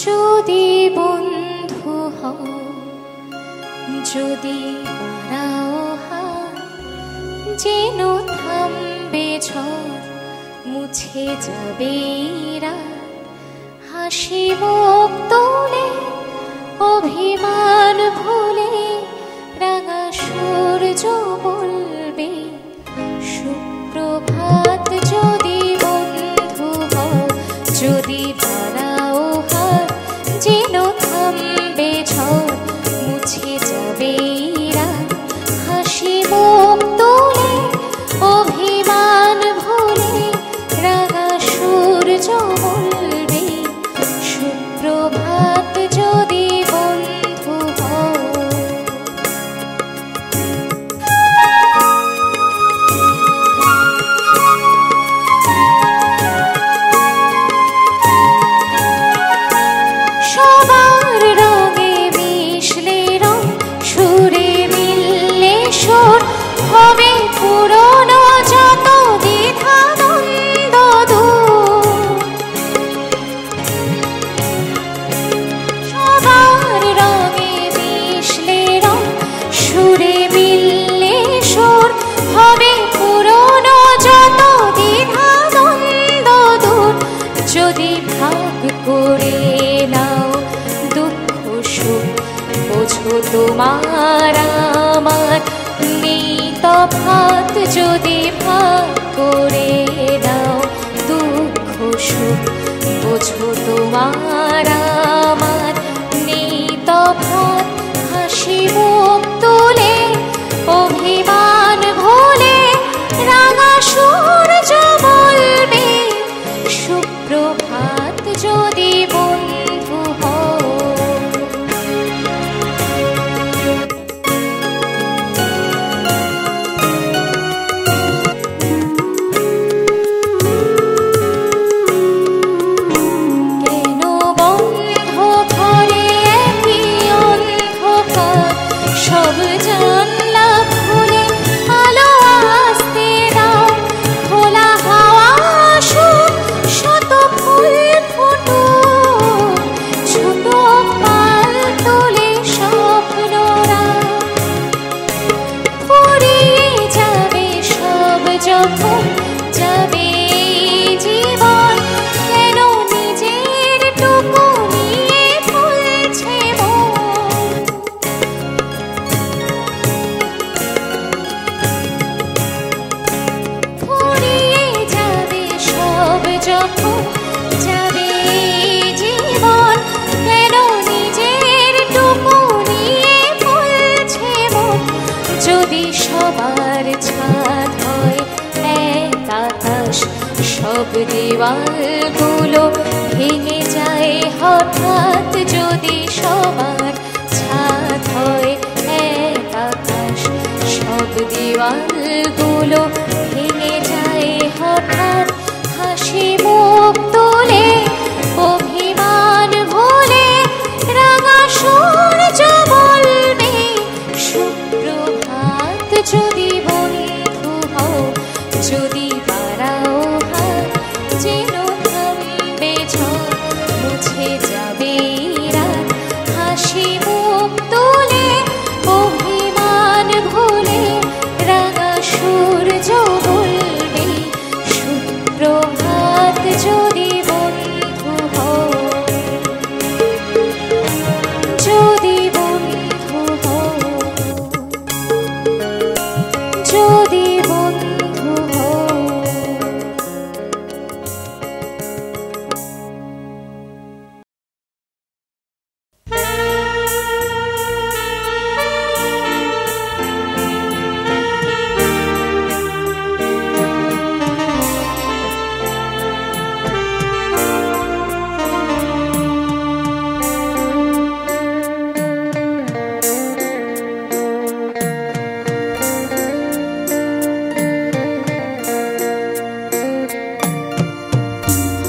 যদি বন্ধু হও, যদি বাড়াও হাত, যেন থামবে ঝড়, মুছে যাবে রাত। হাসি মুখ তোলে অভিমান ভুলে, রাঙা সূর্য বলবে সুপ্রভাত। যদি বন্ধু হও, যদি বাড়াও হাত, যেন থামবে ঝড়, মুছে যাবে রাত। হাসি মুখ তোলে অভিমান ভুলে, রাঙা সূর্য বলবে সুপ্রভাত। যদি বন্ধু হও, সবার রঙে মিশলে রং, সুরে মিললে সুর, হবে পুরনো যত দ্বিধা দ্বন্দ্ব দূর। সবার রঙে মিশলে রং, সুরে মিললে সুর, হবে পুরনো যত দ্বিধা দ্বন্দ্ব দূর। যদি ভাগ করে নাও দুঃখ সুখ, বোঝো তোমার আমার নেই তফাৎ। যদি ভাগ করে নাও দুঃখ সুখ, বোঝো তোমার আমার নেই তফাৎ। হাসি মুখ তোলে অভিমান ভুলে, রাঙা সূর্য বলবে সুপ্রভাত। যদি বন্ধু হও, কেন বন্ধ ঘরে একই অন্ধকার, সব জানলা খুলে আলো আসতে দাও। খোলা হাওয়া আসুক, শত ফুল ফুটুক, ছোট পাল তোলে স্বপ্নরা। ফুরিয়ে যাবে সব যখন, যাবে জীবন, কেন নিজের টুকু নিয়ে ফুলছে মন। ফুরিয়ে যাবে সব যখন, যাবে জীবন, কেন নিজের টুকু নিয়ে ফুলছে মন। যদি সবার ছাদ হয় এক আকাশ, সব দেওয়ালগুলো ভেঙে যায় হঠাৎ। যদি সবার ছাদ হয় এক আকাশ, সব দেওয়ালগুলো ভেঙে যায় হঠাৎ। হাসি মুখ তোলে অভিমান ভুলে, রাঙা সূর্য বলবে সুপ্রভাত। যদি বন্ধু হও, যদি বাড়াও হাত, যেন থামবে ঝড়, মুছে যাবে রাত। হাসি মুখ তোলে অভিমান ভুলে, রাঙা সূর্য বলবে সুপ্রভাত। যদি বন্ধু হও, যদি বন্ধু হও, যদি বন্ধু হও।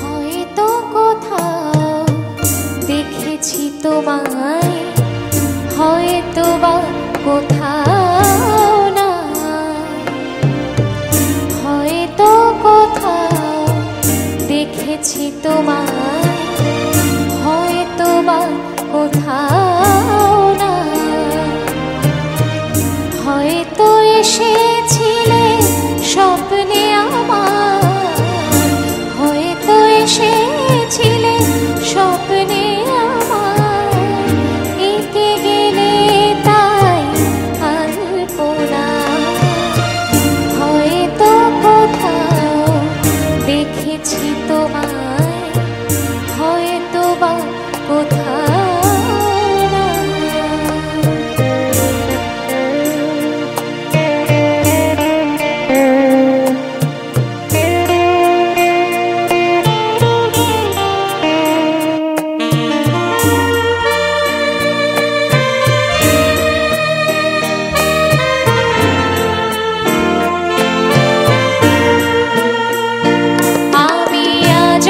হয়তো কোথাও দেখেছি তোমায়, হয়তো বা কোথাও না, হয়তো কোথাও দেখেছি তোমায়, হয়তো কোথাও না। হয়তো এসেছিলে স্বপ্নে আমার, হয়তো এসেছিলে স্বপ্নে আমার, এঁকে গেলে তাই আলপনা। হয়তো কোথাও দেখেছি তোমায়, হয়তো বা কোথাও না। আমি আজ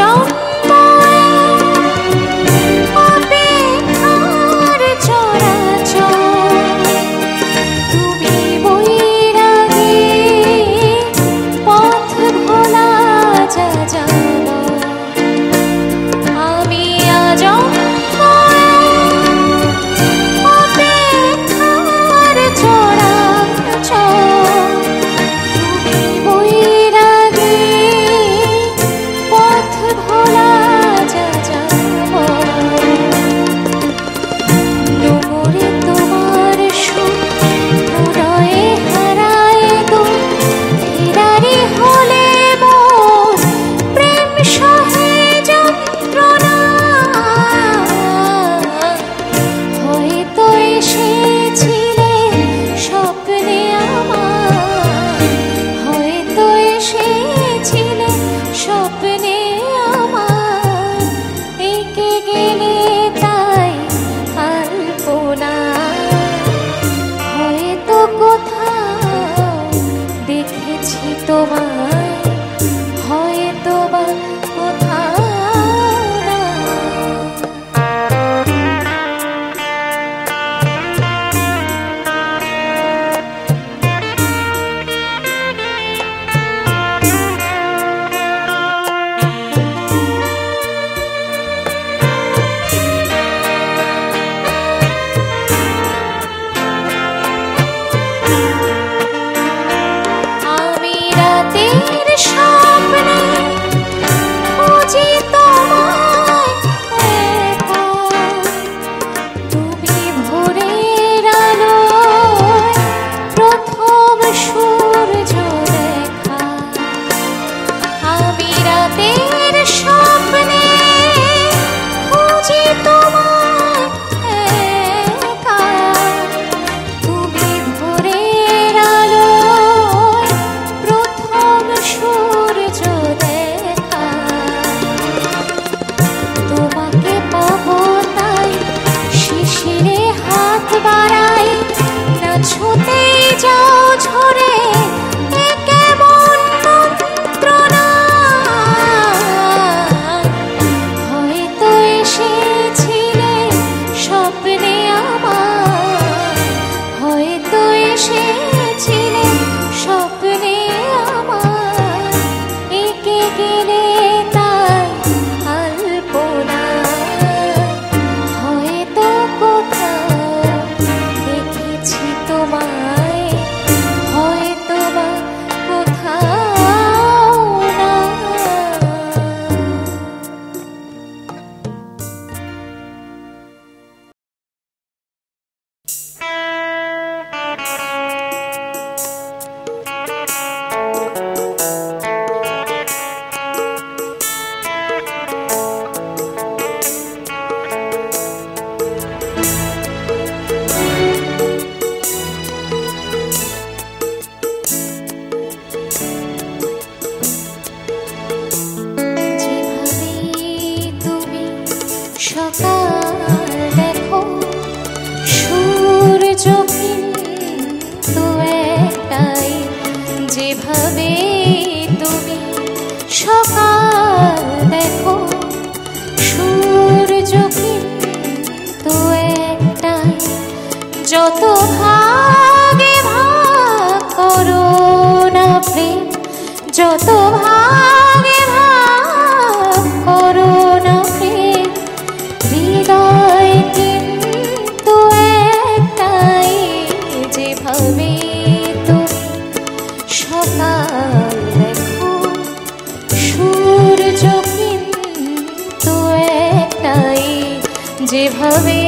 যেভাবে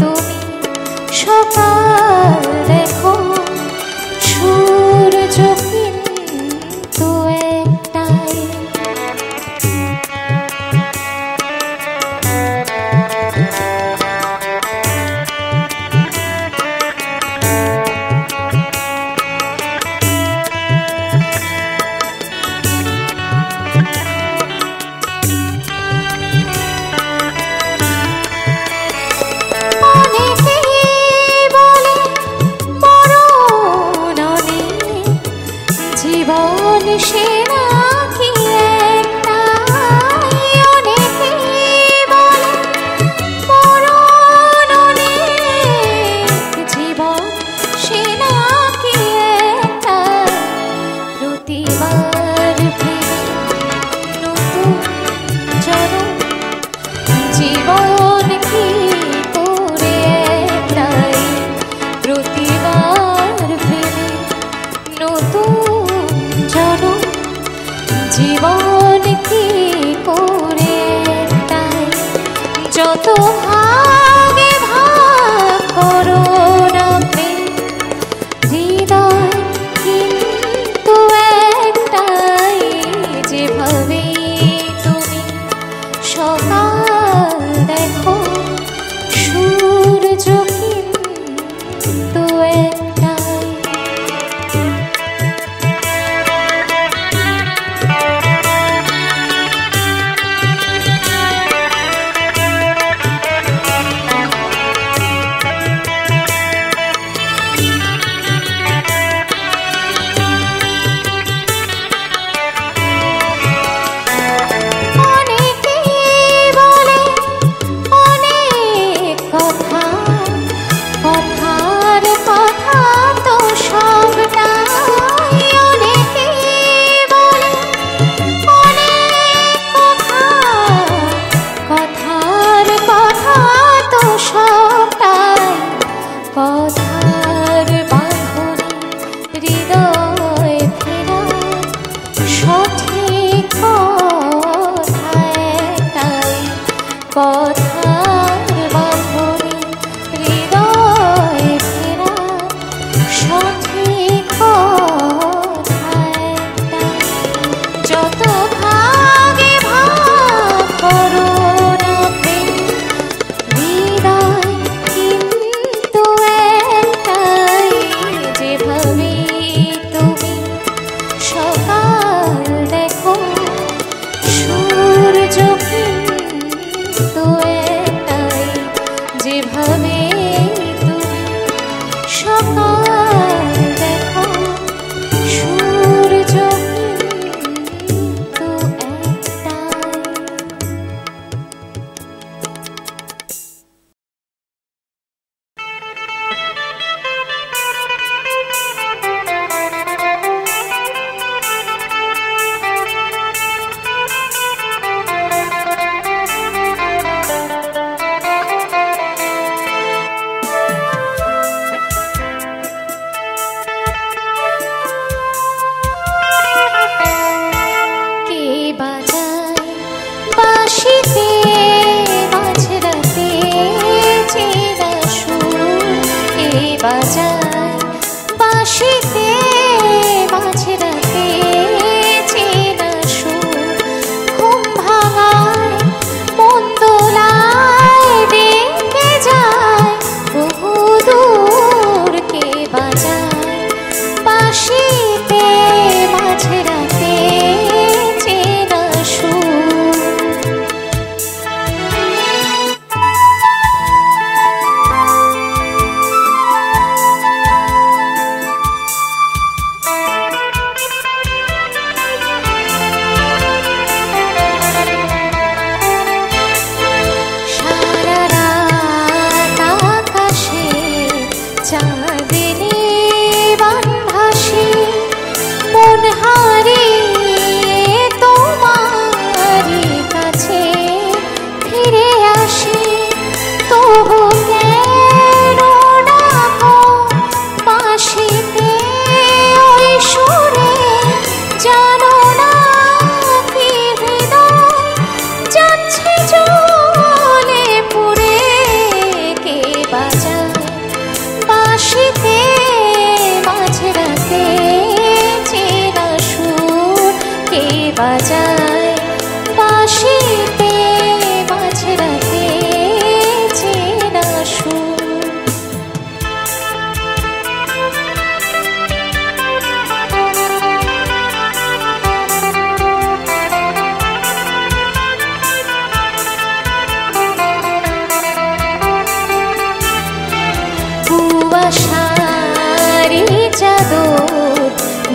তুমি সকাল দেখো, সূর্য কিন্তু একটাই।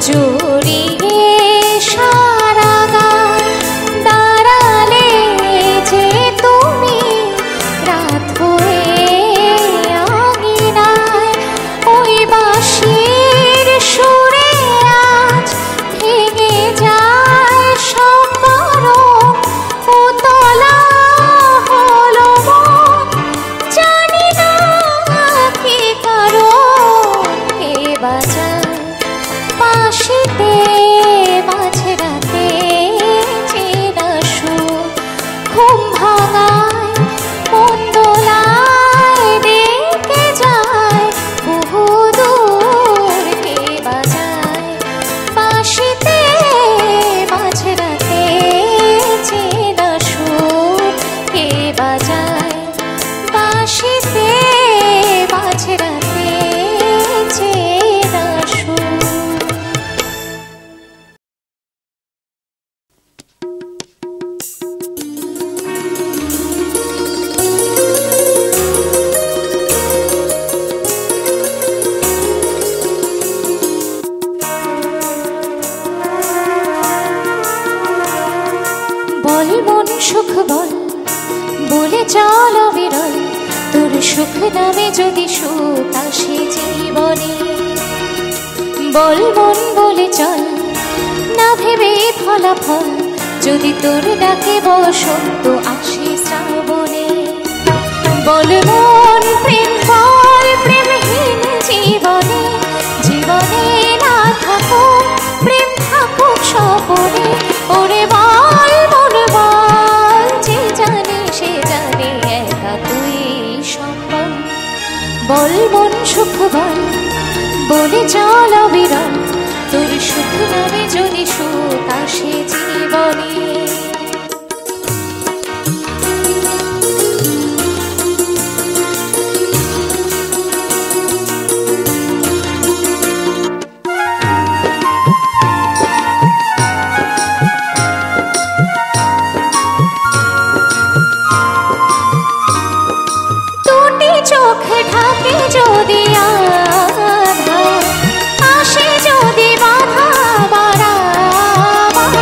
জড়িয়ে সারা গান দাঁড়ালে যে তুমি রাত হয়ে আঙিনায় ওই বাঁশির সুরে আজ ভেঙে যায় সব বারণ উতলা হলো মন জানি না কি কারণ কে বাজায় বাঁশিতে মাঝরাতে চেনা সুর ঘুম ভাঙায় মন দোলায় ডেকে যায় বহু দূর কে বাজায় বাঁশিতে মাঝরাতে চেনা সুর কে বাজায় বাঁশিতে মাঝরাতে চেনা সুর। বল মন সুখ বল বলে চল বিরল তোর সুখ নামে যদি সুখ আসে জীবনে বল মন বলে চল না ভেবে ফলাফল যদি তোর ডাকে বসন্ত আসে শ্রাবণে বল মন প্রেম বল প্রেমহীন জীবনে জীবনে না থাকুক প্রেম থাকুক স্বপনে ওরে বল মন বল যে জানে সে জানে একা তুই সম্ভব বল মন সুখ বল বলে চল অবিরল তোর সুখ নামে যদি সুখ আসে জীবনে চোখ ঢাকে যদি আধার আসে যদি বাধা বাড়াবার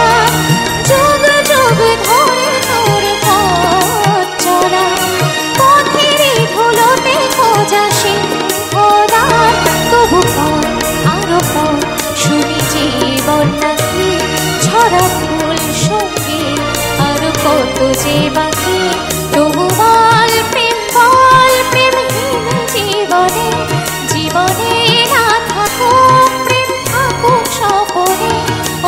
যুগ যুগ ধরে তোর পথ চলা পথেরই ধুলোতে খোঁজা সিংহদ্বার তবু পথ আরো পথ শুনি জীবন নাকি ছড়া ফুল সঙ্গে আরো কত যে বাকি তবু বল প্রেম বল প্রেমহীন জীবনে জীবনে না থাকুক প্রেম থাকুক স্বপনে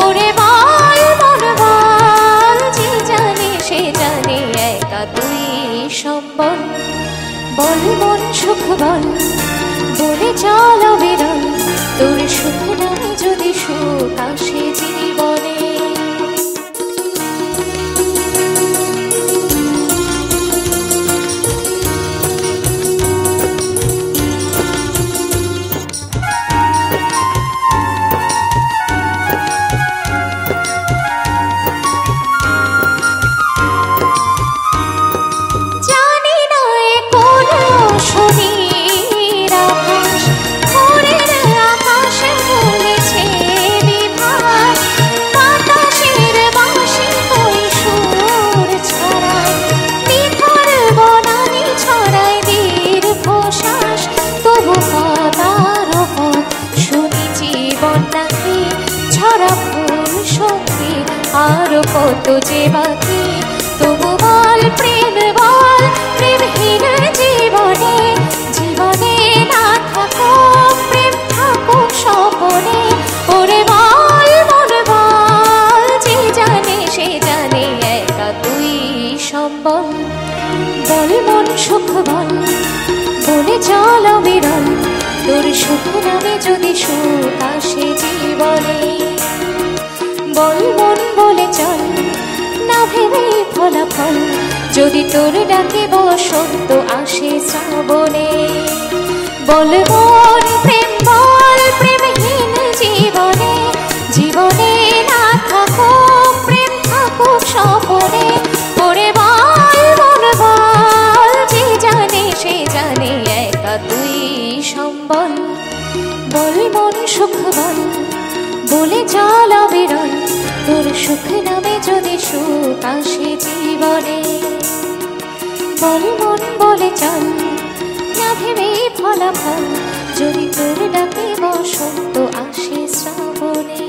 ওরে বল মন বল যে জানে সে জানে একা তুই সম্বল বল মন সুখ বল বলে চল বিরল তোর সুখ নামে যদি সুখ আসে জীবনে আরো কত যে বাকি তবু বল প্রেম বল প্রেমহীন জীবনে জীবনে না থাকুক প্রেম থাকুক স্বপনে ওরে বল মন বল যে জানে সে জানে একা তুই সম্বল বল মন সুখ বল বলে চল বিরল তোর সুখ নামে যদি সুখ আসে জীবনে বল মন বলে চল না ভেবে ফলাফল যদি তোর ডাকে বসন্ত আসে শ্রাবণে বল মন প্রেম বল প্রেমহীন জীবনে জীবনে না থাকুক প্রেম থাকুক স্বপনে ওরে বল মন বল যে জানে সে জানে একা তুই সম্বল বল মন সুখ বল বলে সুখ নামে যদি সুখ আসে জীবনে, বল মন বলে চল, না ভেবে ফলাফল, যদি তোর ডাকে বসন্ত আসে শ্রাবণে।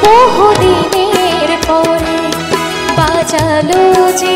বহুদিনের পরে বাজালো যে